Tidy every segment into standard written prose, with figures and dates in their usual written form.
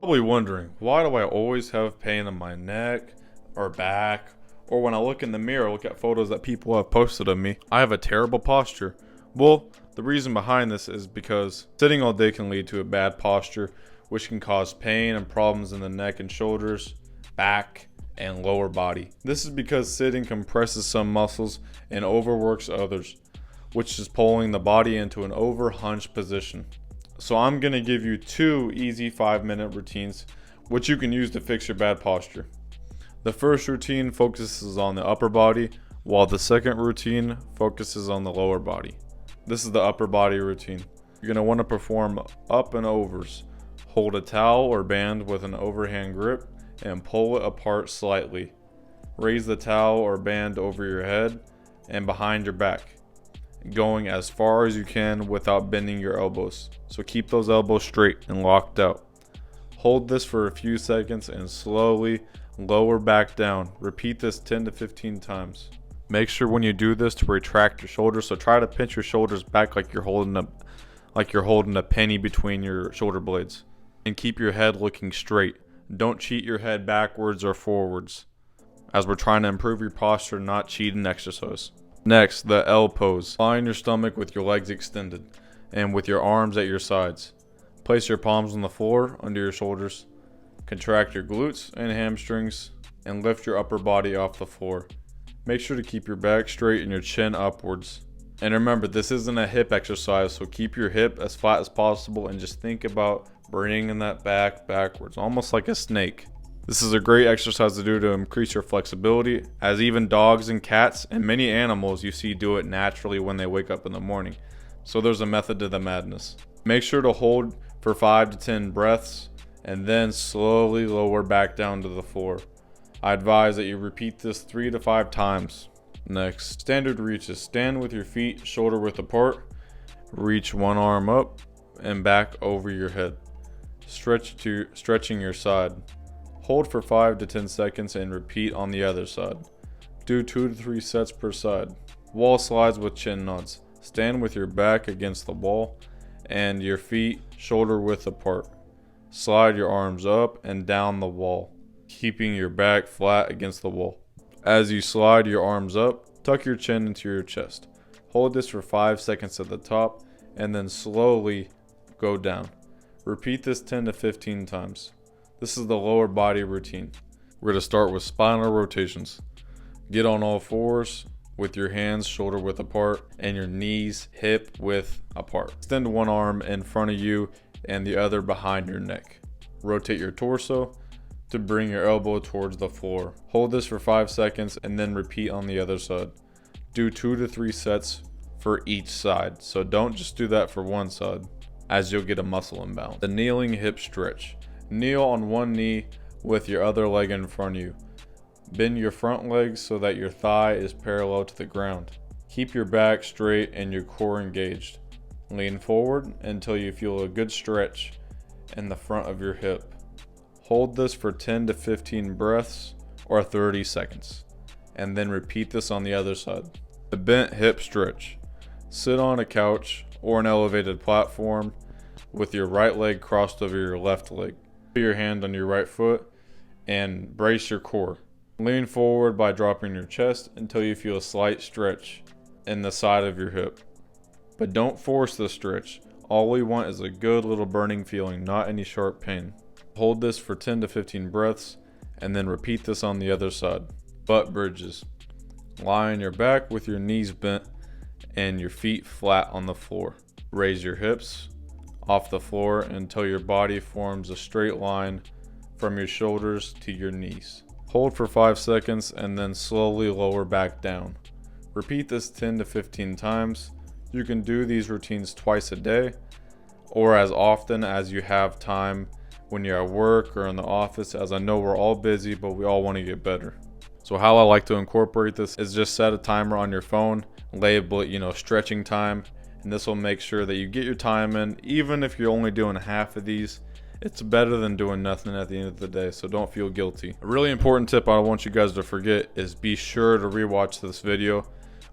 Probably wondering, why do I always have pain in my neck or back, or when I look in the mirror, look at photos that people have posted of me, I have a terrible posture. Well, the reason behind this is because sitting all day can lead to a bad posture, which can cause pain and problems in the neck and shoulders, back, and lower body. This is because sitting compresses some muscles and overworks others, which is pulling the body into an over-hunched position. So I'm going to give you two easy 5-minute routines which you can use to fix your bad posture. The first routine focuses on the upper body, while the second routine focuses on the lower body. This is the upper body routine. You're going to want to perform up and overs. Hold a towel or band with an overhand grip and pull it apart slightly. Raise the towel or band over your head and behind your back, going as far as you can without bending your elbows. So keep those elbows straight and locked out. Hold this for a few seconds and slowly lower back down. Repeat this 10 to 15 times. Make sure when you do this to retract your shoulders. So try to pinch your shoulders back like you're holding a penny between your shoulder blades. And keep your head looking straight. Don't cheat your head backwards or forwards, as we're trying to improve your posture, not cheat an exercise. Next, the L pose. Lie on your stomach with your legs extended and with your arms at your sides. Place your palms on the floor under your shoulders. Contract your glutes and hamstrings and lift your upper body off the floor. Make sure to keep your back straight and your chin upwards. And remember, this isn't a hip exercise, so keep your hip as flat as possible and just think about bringing that back backwards, almost like a snake. This is a great exercise to do to increase your flexibility, as even dogs and cats and many animals you see do it naturally when they wake up in the morning. So there's a method to the madness. Make sure to hold for 5 to 10 breaths and then slowly lower back down to the floor. I advise that you repeat this 3 to 5 times. Next, standard reaches. Stand with your feet shoulder width apart. Reach one arm up and back over your head, stretching your side. Hold for 5 to 10 seconds and repeat on the other side. Do 2 to 3 sets per side. Wall slides with chin nods. Stand with your back against the wall and your feet shoulder width apart. Slide your arms up and down the wall, keeping your back flat against the wall. As you slide your arms up, tuck your chin into your chest. Hold this for 5 seconds at the top and then slowly go down. Repeat this 10 to 15 times. This is the lower body routine. We're going to start with spinal rotations. Get on all fours with your hands shoulder width apart and your knees hip width apart. Extend one arm in front of you and the other behind your neck. Rotate your torso to bring your elbow towards the floor. Hold this for 5 seconds and then repeat on the other side. Do 2 to 3 sets for each side. So don't just do that for one side, as you'll get a muscle imbalance. The kneeling hip stretch. Kneel on one knee with your other leg in front of you. Bend your front leg so that your thigh is parallel to the ground. Keep your back straight and your core engaged. Lean forward until you feel a good stretch in the front of your hip. Hold this for 10 to 15 breaths or 30 seconds, and then repeat this on the other side. The bent hip stretch. Sit on a couch or an elevated platform with your right leg crossed over your left leg. Put your hand on your right foot and brace your core. Lean forward by dropping your chest until you feel a slight stretch in the side of your hip. But don't force the stretch. All we want is a good little burning feeling, not any sharp pain. Hold this for 10 to 15 breaths and then repeat this on the other side. Butt bridges. Lie on your back with your knees bent and your feet flat on the floor. Raise your hips off the floor until your body forms a straight line from your shoulders to your knees. Hold for 5 seconds and then slowly lower back down. Repeat this 10 to 15 times. You can do these routines twice a day or as often as you have time when you're at work or in the office, as I know we're all busy, but we all want to get better. So how I like to incorporate this is just set a timer on your phone, label it, stretching time, and this will make sure that you get your time in. Even if you're only doing half of these, it's better than doing nothing at the end of the day, so don't feel guilty. A really important tip I don't want you guys to forget is be sure to rewatch this video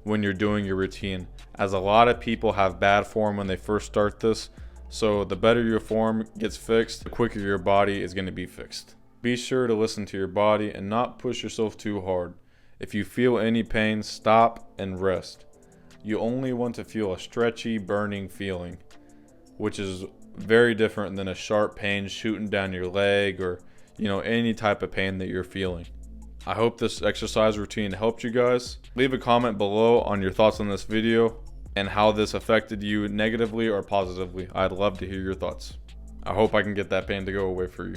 when you're doing your routine, as a lot of people have bad form when they first start this, So the better your form gets fixed, the quicker your body is going to be fixed. Be sure to listen to your body and not push yourself too hard. If you feel any pain, stop and rest. You only want to feel a stretchy, burning feeling, which is very different than a sharp pain shooting down your leg or, any type of pain that you're feeling. I hope this exercise routine helped you guys. Leave a comment below on your thoughts on this video and how this affected you negatively or positively. I'd love to hear your thoughts. I hope I can get that pain to go away for you.